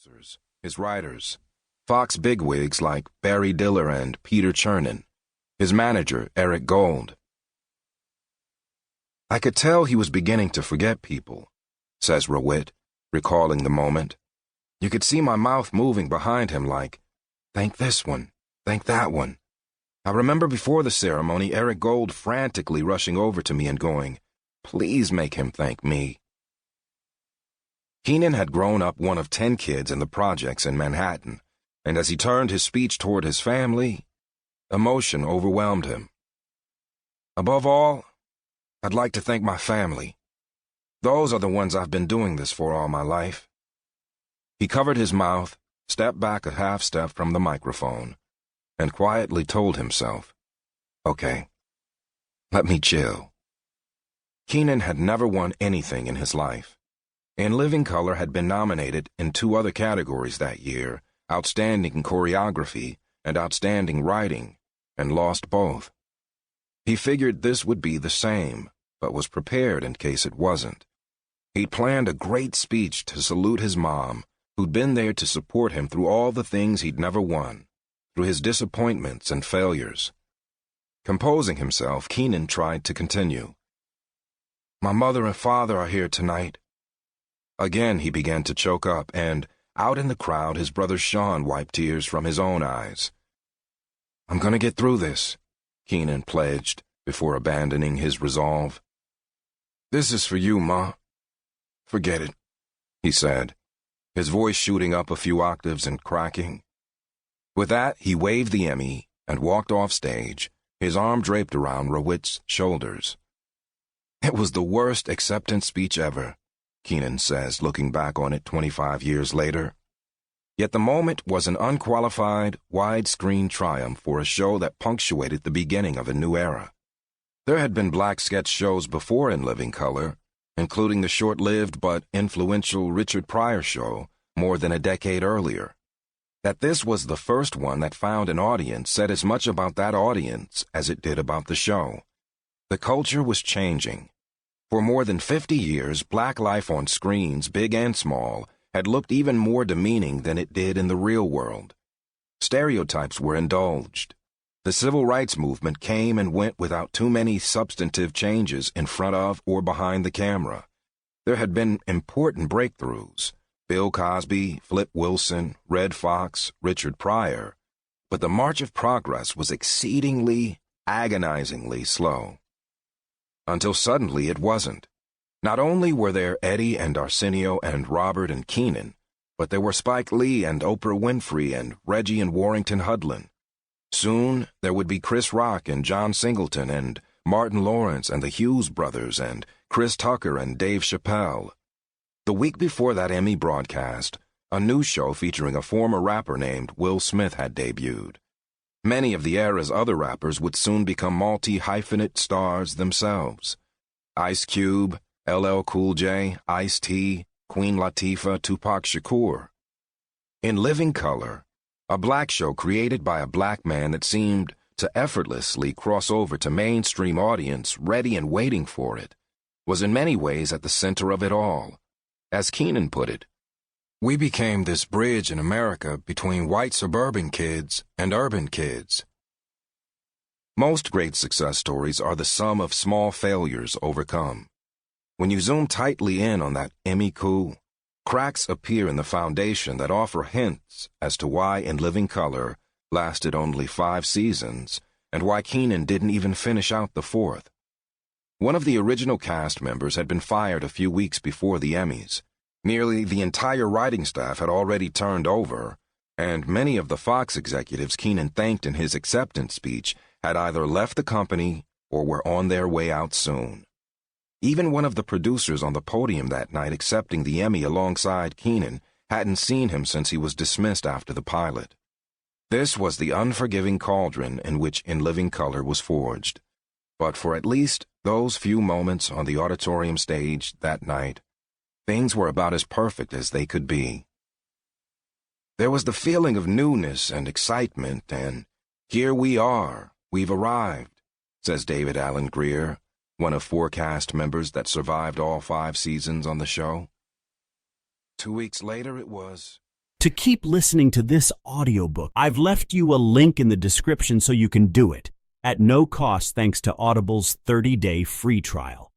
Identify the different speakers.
Speaker 1: producers, his writers, Fox bigwigs like Barry Diller and Peter Chernin, his manager, Eric Gold. I could tell he was beginning to forget people, says Rawitt, recalling the moment. You could see my mouth moving behind him like, thank this one, thank that one. I remember before the ceremony, Eric Gold frantically rushing over to me and going, please make him thank me. Keenan had grown up one of 10 kids in the projects in Manhattan, and as he turned his speech toward his family, emotion overwhelmed him. Above all, I'd like to thank my family. Those are the ones I've been doing this for all my life. He covered his mouth, stepped back a half step from the microphone, and quietly told himself, okay, let me chill. Keenan had never won anything in his life. In Living Color had been nominated in 2 other categories that year, Outstanding Choreography and Outstanding Writing, and lost both. He figured this would be the same, but was prepared in case it wasn't. He'd planned a great speech to salute his mom, who'd been there to support him through all the things he'd never won, through his disappointments and failures. Composing himself, Keenan tried to continue. My mother and father are here tonight. Again he began to choke up, and out in the crowd his brother Sean wiped tears from his own eyes. I'm gonna get through this, Keenan pledged before abandoning his resolve. This is for you, Ma. Forget it, he said, his voice shooting up a few octaves and cracking. With that, he waved the Emmy and walked off stage, his arm draped around Rawitt's shoulders. It was the worst acceptance speech ever, Keenan says, looking back on it 25 years later. Yet the moment was an unqualified, widescreen triumph for a show that punctuated the beginning of a new era. There had been black sketch shows before in Living Color, including the short-lived but influential Richard Pryor show more than a decade earlier. That this was the first one that found an audience said as much about that audience as it did about the show. The culture was changing. For more than 50 years, black life on screens, big and small, had looked even more demeaning than it did in the real world. Stereotypes were indulged. The civil rights movement came and went without too many substantive changes in front of or behind the camera. There had been important breakthroughs: Bill Cosby, Flip Wilson, Red Fox, Richard Pryor, but the march of progress was exceedingly, agonizingly slow. Until suddenly it wasn't. Not only were there Eddie and Arsenio and Robert and Keenan, but there were Spike Lee and Oprah Winfrey and Reggie and Warrington Hudlin. Soon there would be Chris Rock and John Singleton and Martin Lawrence and the Hughes brothers and Chris Tucker and Dave Chappelle. The week before that Emmy broadcast, a new show featuring a former rapper named Will Smith had debuted. Many of the era's other rappers would soon become multi-hyphenate stars themselves. Ice Cube, LL Cool J, Ice-T, Queen Latifah, Tupac Shakur. In Living Color, a black show created by a black man that seemed to effortlessly cross over to mainstream audience ready and waiting for it, was in many ways at the center of it all. As Keenan put it, we became this bridge in America between white suburban kids and urban kids. Most great success stories are the sum of small failures overcome. When you zoom tightly in on that Emmy coup, cracks appear in the foundation that offer hints as to why In Living Color lasted only 5 seasons and why Keenan didn't even finish out the 4th. One of the original cast members had been fired a few weeks before the Emmys. Nearly the entire writing staff had already turned over, and many of the Fox executives Keenan thanked in his acceptance speech had either left the company or were on their way out soon. Even one of the producers on the podium that night accepting the Emmy alongside Keenan hadn't seen him since he was dismissed after the pilot. This was the unforgiving cauldron in which In Living Color was forged. But for at least those few moments on the auditorium stage that night, things were about as perfect as they could be. There was the feeling of newness and excitement, and here we are, we've arrived, says David Allen Greer, one of 4 cast members that survived all 5 seasons on the show. 2 weeks later it was,
Speaker 2: To keep listening to this audiobook, I've left you a link in the description so you can do it, at no cost thanks to Audible's 30-day free trial.